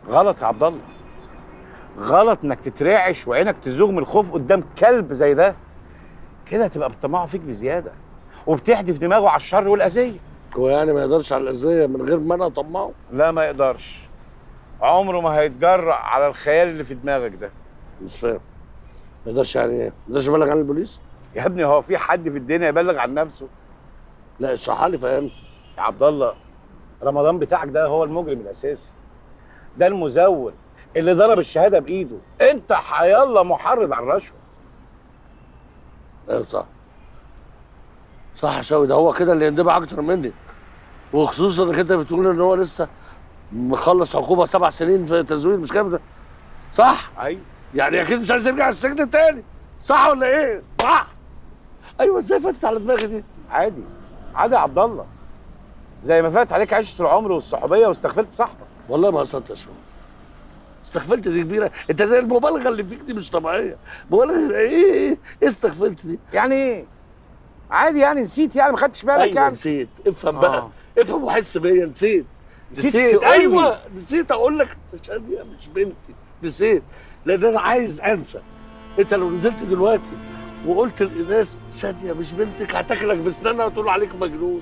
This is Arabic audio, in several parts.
غلط يا عبد الله، غلط انك تترعش وعينك تزوغ من الخوف قدام كلب زي ده. كده هتبقى بتطمعه فيك بزياده وبتحدف دماغه على الشر والاذيه. هو يعني ما يقدرش على الاذيه من غير ما انا اطمعه؟ لا ما يقدرش، عمره ما هيتجرأ على الخيال اللي في دماغك ده. مش فاهم، ما يقدرش يعني ايه؟ ما يقدرش يبلغ عن البوليس؟ يا ابني هو في حد في الدنيا يبلغ عن نفسه؟ لا اشرحها لي، فهمني. يا عبد الله، رمضان بتاعك ده هو المجرم الاساسي، ده المزور اللي ضرب الشهاده بايده، انت حيالله محرض على الرشوه. ايوه صح، صح يا شوقي، ده هو كده اللي يندبع اكتر مني، وخصوصا انك انت بتقول ان هو لسه مخلص عقوبه 7 سنين في تزوير، مش كده؟ صح؟ ايوه. يعني اكيد مش عايز يرجع السجن تاني، صح ولا ايه؟ صح. ايوه، ازاي فاتت على دماغي دي؟ عادي عادي يا عبد الله، زي ما فات عليك عشره العمر والصحوبيه واستغفلت صاحبك. والله ما قصدت يا شوقي، استغفلت دي كبيره، انت ده المبالغه اللي فيك دي مش طبيعيه. مبالغه ايه استغفلت دي؟ يعني ايه؟ عادي يعني، نسيت يعني، ما خدتش بالك أيوة يعني. نسيت، افهم بقى، افهم وحس بيا، نسيت تقول ايوه لي. نسيت اقول لك شاديه مش بنتي، نسيت لان انا عايز انسى. انت لو نزلت دلوقتي وقلت للناس شاديه مش بنتك هتاكلك بسنانها وتقول عليك مجنون،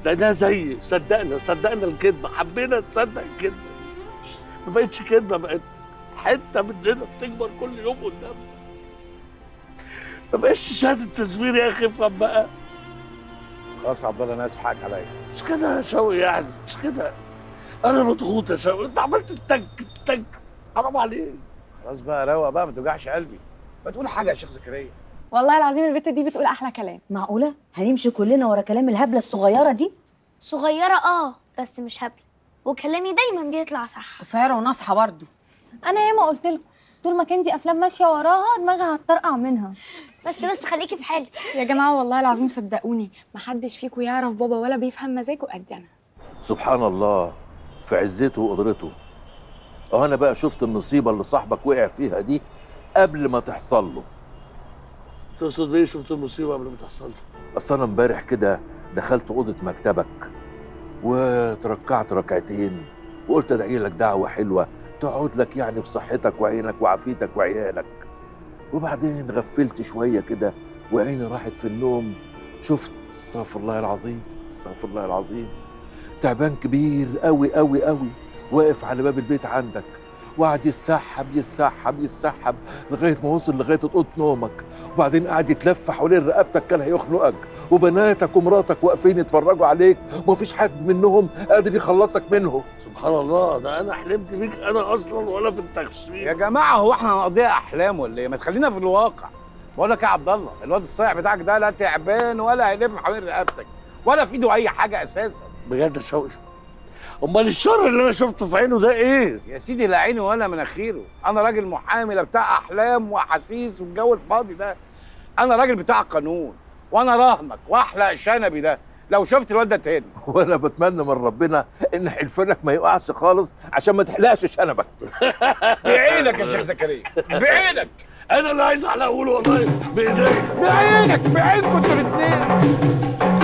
لانها زيي. صدقنا الكذبه، حبينا نصدق الكذبه، ما بقتش كذبه، بقت حته مننا بتكبر كل يوم قدامنا. ما بقاش شهاده تزوير يا اخي، افهم بقى. خلاص يا عبد الله، انا اسف، حقك عليا. مش كده يا شوقي، يعني مش كده. انا مضغوط يا شوقي، انت عملت التك حرام عليك. خلاص بقى، روق بقى، ما توجعش قلبي، ما تقول حاجه يا شيخ زكريا. والله العظيم البت دي بتقول احلى كلام. معقولة؟ هنمشي كلنا ورا كلام الهبلة الصغيرة دي؟ صغيرة بس مش هبلة، وكلامي دايما بيطلع صح. قصيره وناصحه برضو. انا ياما قلت لكم طول ما كنزي افلام ماشيه وراها دماغها هتطرقع منها. بس خليكي في حالك يا جماعه والله العظيم صدقوني محدش فيكم يعرف بابا ولا بيفهم مزاجه قد انا. سبحان الله في عزته وقدرته. انا بقى شفت النصيبه اللي صاحبك وقع فيها دي قبل ما تحصل له. تقصد ايه شفت المصيبه قبل ما تحصل؟ اصل انا امبارح كده دخلت اوضه مكتبك وتركعت ركعتين وقلت ادعي لك دعوه حلوه تقعد لك يعني في صحتك وعينك وعافيتك وعيالك. وبعدين غفلت شويه كده وعيني راحت في النوم، شفت استغفر الله العظيم استغفر الله العظيم تعبان كبير قوي قوي قوي واقف على باب البيت عندك وقعد يتسحب لغايه ما وصل لغايه اوضه نومك، وبعدين قعد يتلف حوالين رقبتك كان هيخنقك، وبناتك ومراتك واقفين يتفرجوا عليك ومفيش حد منهم قادر يخلصك منه. سبحان الله، ده انا حلمت بيك انا اصلا ولا في التخشيب. يا جماعه هو احنا هنقضيها احلام ولا ايه؟ ما تخلينا في الواقع. بقول لك يا عبد الله، الواد الصايع بتاعك ده لا تعبان ولا هيلف حوالين رقبتك ولا في ايده اي حاجه اساسا. بجد يا شوقي، امال الشر اللي انا شفته في عينه ده ايه؟ يا سيدي لا عيني ولا مناخيره، انا راجل محامي لا بتاع احلام واحاسيس والجو الفاضي ده. انا راجل بتاع قانون، وانا راهنك واحلق شنبي ده لو شفت الواد ده تاني. وانا بتمنى من ربنا ان حلفانك ما يقعش خالص عشان ما تحلقش شنبك. بعينك يا شيخ زكريا، بعينك. انا اللي عايز احلقه له والله، بايديا. بعينك، بعينكم انتوا الاثنين.